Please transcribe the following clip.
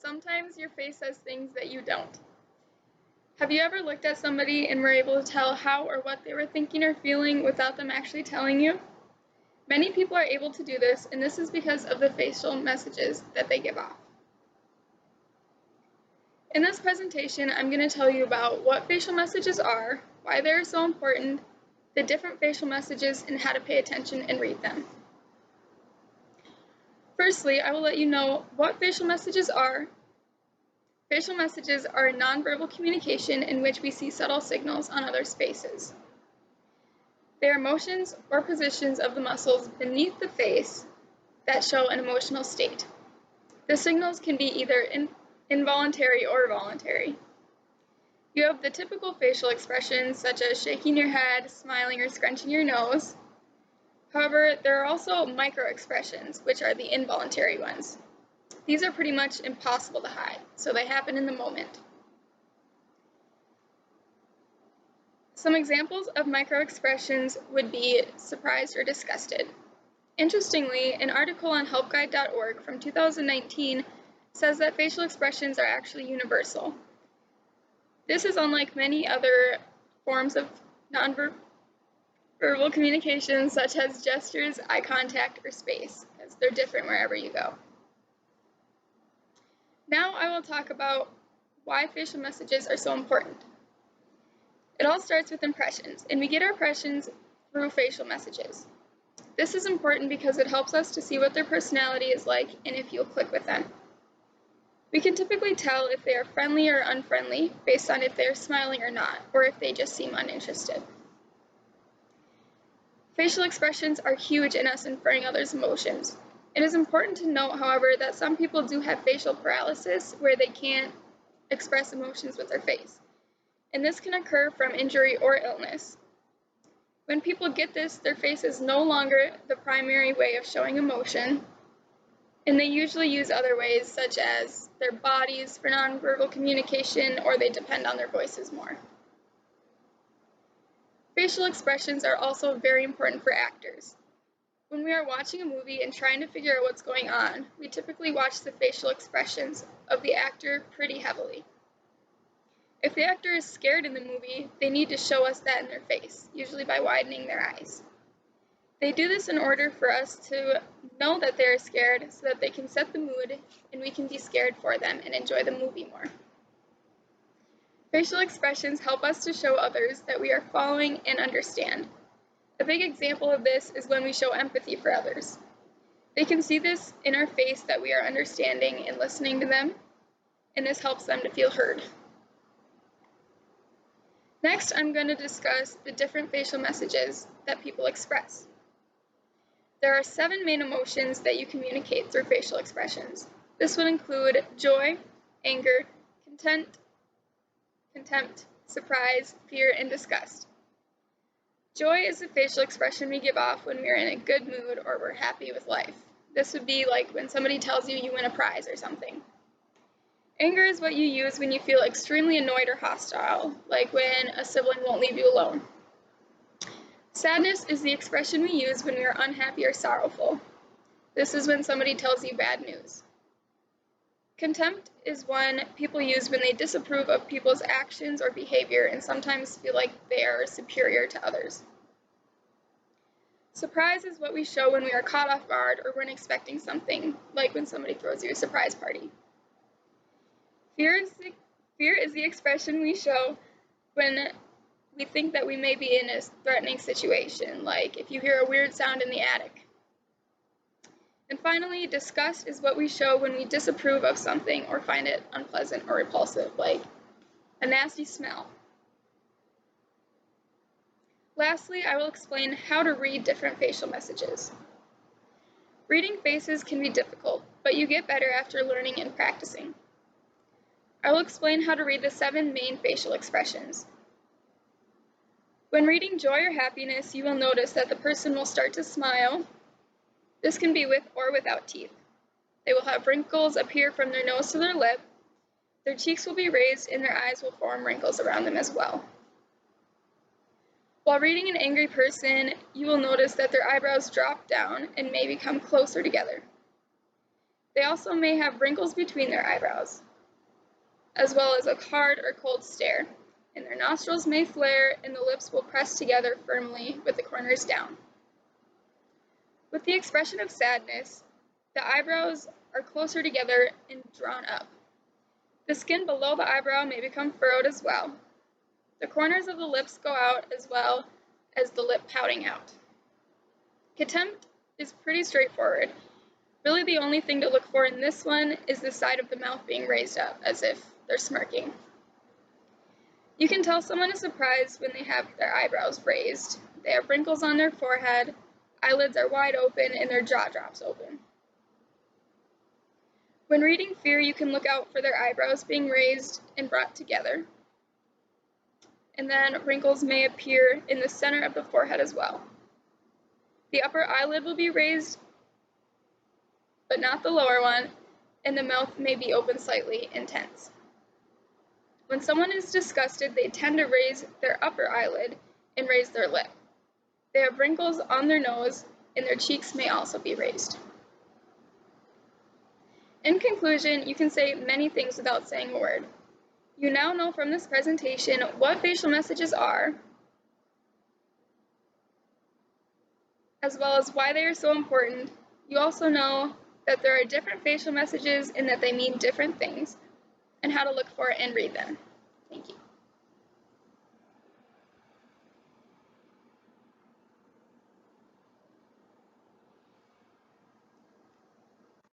Sometimes your face says things that you don't. Have you ever looked at somebody and were able to tell how or what they were thinking or feeling without them actually telling you? Many people are able to do this, and this is because of the facial messages that they give off. In this presentation, I'm going to tell you about what facial messages are, why they are so important, the different facial messages, and how to pay attention and read them. Firstly, I will let you know what facial messages are. Facial messages are a nonverbal communication in which we see subtle signals on others' faces. They are motions or positions of the muscles beneath the face that show an emotional state. The signals can be either involuntary or voluntary. You have the typical facial expressions such as shaking your head, smiling, or scrunching your nose. However, there are also micro-expressions, which are the involuntary ones. These are pretty much impossible to hide, so they happen in the moment. Some examples of micro-expressions would be surprised or disgusted. Interestingly, an article on helpguide.org from 2019 says that facial expressions are actually universal. This is unlike many other forms of nonverbal communication, such as gestures, eye contact, or space, because they're different wherever you go. Now I will talk about why facial messages are so important. It all starts with impressions, and we get our impressions through facial messages. This is important because it helps us to see what their personality is like and if you'll click with them. We can typically tell if they are friendly or unfriendly based on if they are smiling or not, or if they just seem uninterested. Facial expressions are huge in us inferring others' emotions. It is important to note, however, that some people do have facial paralysis where they can't express emotions with their face, and this can occur from injury or illness. When people get this, their face is no longer the primary way of showing emotion, and they usually use other ways such as their bodies for nonverbal communication, or they depend on their voices more. Facial expressions are also very important for actors. When we are watching a movie and trying to figure out what's going on, we typically watch the facial expressions of the actor pretty heavily. If the actor is scared in the movie, they need to show us that in their face, usually by widening their eyes. They do this in order for us to know that they are scared so that they can set the mood and we can be scared for them and enjoy the movie more. Facial expressions help us to show others that we are following and understand. A big example of this is when we show empathy for others. They can see this in our face that we are understanding and listening to them, and this helps them to feel heard. Next, I'm going to discuss the different facial messages that people express. There are 7 main emotions that you communicate through facial expressions. This would include joy, anger, contempt, surprise, fear, and disgust. Joy is the facial expression we give off when we are in a good mood or we're happy with life. This would be like when somebody tells you you win a prize or something. Anger is what you use when you feel extremely annoyed or hostile, like when a sibling won't leave you alone. Sadness is the expression we use when we are unhappy or sorrowful. This is when somebody tells you bad news. Contempt is one people use when they disapprove of people's actions or behavior and sometimes feel like they are superior to others. Surprise is what we show when we are caught off guard or when expecting something, like when somebody throws you a surprise party. Fear is the expression we show when we think that we may be in a threatening situation, like if you hear a weird sound in the attic. And finally, disgust is what we show when we disapprove of something or find it unpleasant or repulsive, like a nasty smell. Lastly, I will explain how to read different facial messages. Reading faces can be difficult, but you get better after learning and practicing. I will explain how to read the 7 main facial expressions. When reading joy or happiness, you will notice that the person will start to smile. This can be with or without teeth. They will have wrinkles appear from their nose to their lip. Their cheeks will be raised and their eyes will form wrinkles around them as well. While reading an angry person, you will notice that their eyebrows drop down and may become closer together. They also may have wrinkles between their eyebrows, as well as a hard or cold stare, and their nostrils may flare and the lips will press together firmly with the corners down. With the expression of sadness, the eyebrows are closer together and drawn up. The skin below the eyebrow may become furrowed as well. The corners of the lips go out as well as the lip pouting out. Contempt is pretty straightforward. Really the only thing to look for in this one is the side of the mouth being raised up, as if they're smirking. You can tell someone is surprised when they have their eyebrows raised. They have wrinkles on their forehead, eyelids are wide open, and their jaw drops open. When reading fear, you can look out for their eyebrows being raised and brought together. And then wrinkles may appear in the center of the forehead as well. The upper eyelid will be raised, but not the lower one, and the mouth may be open slightly and tense. When someone is disgusted, they tend to raise their upper eyelid and raise their lip. They have wrinkles on their nose, and their cheeks may also be raised. In conclusion, you can say many things without saying a word. You now know from this presentation what facial messages are, as well as why they are so important. You also know that there are different facial messages and that they mean different things, and how to look for and read them. Thank you.